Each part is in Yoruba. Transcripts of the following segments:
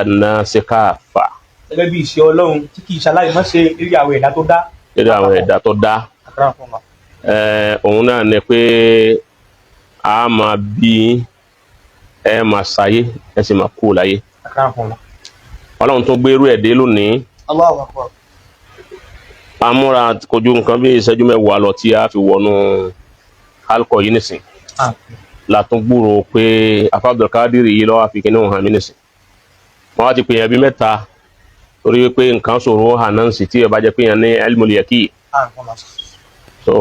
nasi kafa. gẹ́gẹ́ bí ìṣe Ọlọ́run tí kì í ṣaláì má ṣe eré àwọn ẹ̀dá tó dá. Eré àwọn ẹ̀dá tó dá. Òun náà ni pé a máa bí ẹ máa ṣayé ẹ sì máa kú láyé. Ọlọ́run tó gbé irú ẹ̀ dé lónìí. Allahu Akbar. Amúra kojú nǹkan bí ìṣẹ́jú mẹ́wàá lọ tí a fi wọnú alkọ yìí nìsín. Látún gbúrò pé Afa Abdulkadir yìí lọ́wọ́ àfikún ní òhàn mí nìsín. Wọ́n ti pè yẹn bí mẹ́ta torí pé nǹkan ṣòro hàn náà sì tí ẹ bá jẹ́ pé yẹn ní ilmul yaqin. So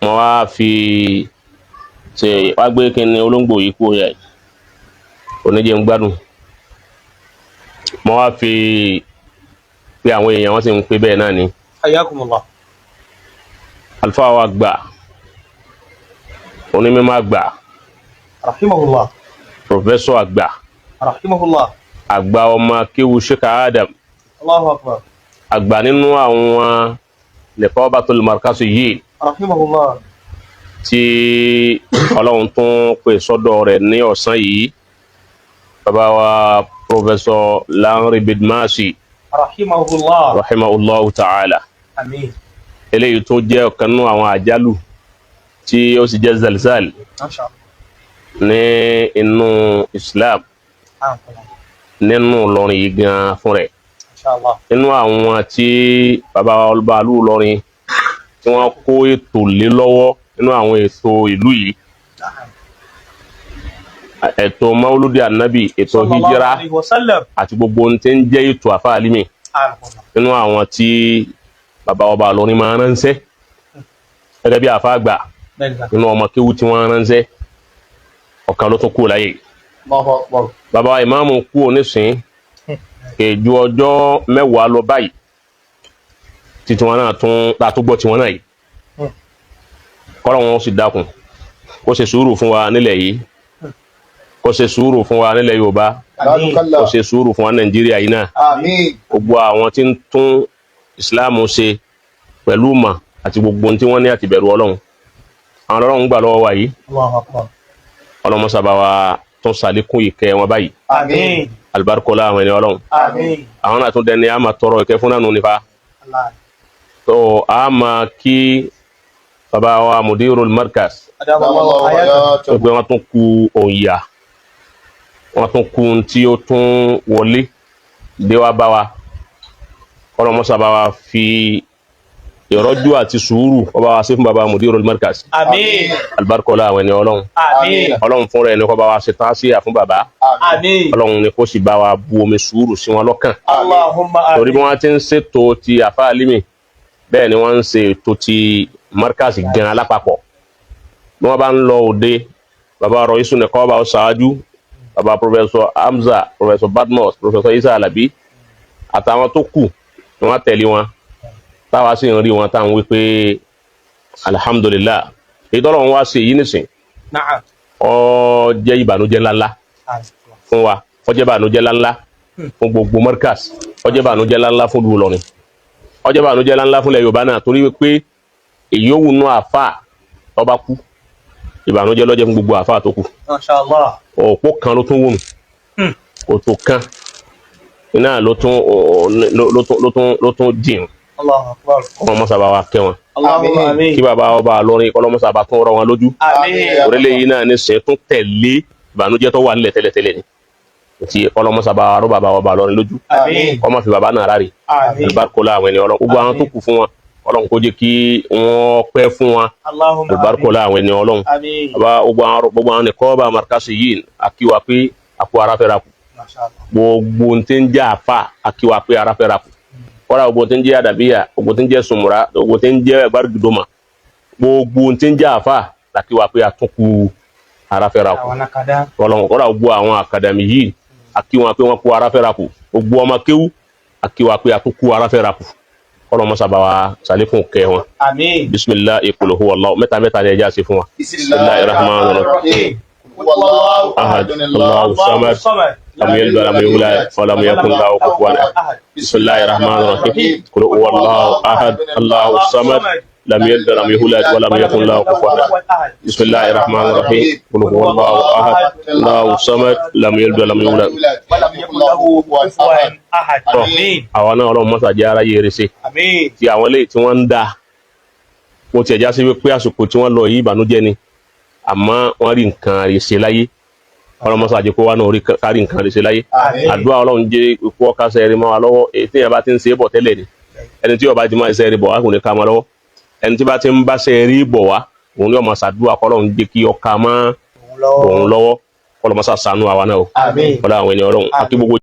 wọ́n wá fi ṣe wá gbé kí ni olóńgbò yìí kú yẹ oníjẹ ń gbádùn. Wọ́n wá fi pé àwọn èèyàn wọ́n sì ń pè bẹ́ẹ̀ náà ni. Hayyakumullah. Alfa wa gbà onímọ̀ àgbà. Rahimahullah. Professor àgbà. Rahimahullah. Àgbà ọmọ kéwu Sheikh Adam. Allahu Akbar. Àgbà nínú àwọn Niqabatul Markazi yìí. Rahimahullah. Tí Ọlọ́run tún pè sọ́dọ̀ rẹ̀ ní ọ̀sán yìí. Bàbá wa Professor Lanre Bidmasi. Rahimahullah. Rahimahullahu ta'ala. Àmín. Eléyìí tó jẹ́ ọ̀kan nínú àwọn àjálù tí ó sì jẹ́ zalzal ní inú Islam nínú Ìlọrin yìí gan fún rẹ̀. Nínú àwọn tí bàbá olúbalú Ìlọrin tí wọ́n kó ètò lé lọ́wọ́ nínú àwọn ètò ìlú yìí. Ètò Mauludi Annabi, ètò hijira àti gbogbo ohun tí ń jẹ́ ètò Afa Alimi. Nínú àwọn tí bàbá ọba Ìlọrin máa ránṣẹ́ gẹ́gẹ́ bí àfa àgbà nínú ọmọ kéwú tí wọ́n ránṣẹ́ ọ̀kan ló tún kú láyé. Bàbá ìmáàmù kú onísìn kèjú ọjọ́ mẹ́wàá lọ báyìí títí wọn náà tún gbọ́ tí wọ́n náà yìí. Kọ́lọ̀ wọn sì dákun kó ṣe sùúrù fún wa nílẹ̀ yìí, kó ṣe sùúrù fún wa nílẹ̀ Yorùbá, kó ṣe sùúrù fún wa Nàìjíríà yìí náà. Gbogbo àwọn tí ń tún Ìsìláàmù ṣe pẹ̀lú mà àti gbogbo tí wọ́n ní àti bẹ̀rù Ọlọ́run. Àwọn Ọlọ́run gbà lọ́wọ́ wa yìí. Ọlọ́run sábà wa tún ṣàlékún ìkẹ́ wọn báyìí. Alibarikola àwọn ẹni Ọlọ́run. Àwọn náà tún dẹni a máa tọrọ ìkẹ́ fún náà nípa. So a máa kí bàbá wa Mudirul Markaz. Tó pé wọ́n tún kú òǹyà. Wọ́n tún kú tí ó tún wọlé dé wá bá wa. Ọlọ́run sábà wa fi ìrọ́jú àti sùúrù ọba wa ṣe fún bàbá Mudirul Markaz. Àmín. Alibarikola àwọn ẹni Ọlọ́run. Àmín. Ọlọ́run fúnra ẹni kó bá wa ṣe tán sí àfún bàbá. Àmín. Ọlọ́run ni kó sì bá wa bu omi sùúrù sí wọn lọ́kàn. Allahumma àmín. Torí bí wọ́n ti ń ṣètò ti Afa Alimi bẹ́ẹ̀ ni wọ́n ń ṣe ètò ti Markaz gan alápapọ̀. Bí wọ́n bá ń lọ òde bàbá Rọ̀ísù Nìkọ́ba ṣáájú, bàbá Professor Hamza, Professor Badmus, Professor Isa Alabi àtàwọn tó kù ni wọ́n tẹ̀lé wọn. Táwa sì ń rí wọn táwọn wípé alhamdulillah èyí tọ́lọ̀ wọn wá sí èyí nìsín ó jẹ́ ìbànújẹ́ ńláńlá fún wa, ó jẹ́ ìbànújẹ́ ńláńlá fún gbogbo Markaz, ó jẹ́ ìbànújẹ́ ńláńlá fún ìlú Ìlọrin, ó jẹ́ ìbànújẹ́ ńláńlá fún ilẹ̀ Yorùbá náà torí wípé èyí ó wùnú àfà tó bá kú ìbànújẹ́ ló jẹ́ fún gbogbo àfà tó kù. Mashallah. Òpó kan ló tún wùnú òtò kan iná ló tún jìn. Allahu Akbar. Ọlọ́mọ sábà wa kẹ́ wọn. Allahumma àmín. Kí bàbá ọba Ìlọrin ọlọ́mọ sábà tún rọ wọn lójú. Àmín. Orílẹ̀ yìí náà ní sẹ́ tún tẹ̀lé ìbànújẹ́ tó wà nílẹ̀ tẹ́lẹ̀tẹ́lẹ̀ ni. Ti ọlọ́mọ sábà rọ bàbá ọba Ìlọrin lójú. Àmín. Ọmọ fi bàbá náà ráre. Àmín. Alibarikola àwọn ẹni Ọlọ́run. Gbogbo àwọn tó kù fún wọn Ọlọ́run kó jẹ́ kí wọ́n pẹ́ fún wọn. Allahumma àmín. Alibarikola àwọn ẹni Ọlọ́run. Àmín. Bàbá gbogbo àwọn Nìkọ́ba Markaz yìí akíwa pé àkó ara fẹ́ra kù. Mashallah. Gbogbo ń tẹ́ ń jẹ́ àfà akíwa pé ara fẹ́ra kù. Kọ́ra gbogbo tí ń jẹ́ àdàbíyà, gbogbo tí ń jẹ́ sùmùrà, gbogbo tí ń jẹ́ ẹgbàrúgbìdòmà, gbogbo tí ń jẹ́ àfà láti wà pé àtúnkù ara fẹ́ra kù. Kọ́ra gbogbo àwọn àkàdàmì yìí àkí wọn pé wọ́n kú ara fẹ́ra kù. Gbogbo ọmọ kéwú àkí wà pé àtúnkù ara fẹ́ra kù. Kọ́ra ọmọ sábà wa sàlékún kẹ́ wọn. Àmín. Bismillah qul huwallahu mẹ́ta ni ẹja sí fún wa. Bismillahir rahmanir rahim. Ahad Allahu samad. لم يلد ولم يولد ولم يكن له كفوا احد. بسم الله الرحمن الرحيم قل هو الله احد الله الصمد لم يلد ولم يولد ولم يكن له كفوا أحد. بسم الله الرحمن الرحيم قل هو الله أحد الله الصمد لم يلد ولم يولد ولم يكن له كفوا أحد. آمين. àwọn náà Ọlọ́run mọ́sá jẹ́ aráyé rẹ̀ ṣe Àmín. tí àwọn eléyìí tí wọ́n ń dá wọ́n ti ẹ̀já sí wípé àsìkò tí wọ́n lọ yìí ìbànújẹ́ ni àmọ́ wọ́n rí nǹkan rẹ̀ ṣe láyé Ọlọ́run mọ́sá jẹ́ kó wá náà kárí nǹkan rẹ̀ ṣe láyé àdúrà Ọlọ́run jẹ́ ikú ọkà sẹ́ẹ̀rì mọ́ wa lọ́wọ́ èyí tí yẹn bá ti ń ṣe é bọ̀ tẹ́lẹ̀ ni ẹni tí ó bá ti máa ṣe é rí bọ̀ wá kò ní ká mọ́ lọ́wọ́ ẹni tí bá ti ń bá ṣe é rí bọ̀ wá òun ni ó máa ṣàdúrà k'Ọlọ́run jẹ́ kí ọkà mọ́ òun lọ́wọ́ Ọlọ́run mọ́sá ṣàánú àwa náà o Àmín. Ọlọ́run àwọn ènìyàn Ọlọ́run àti gbogbo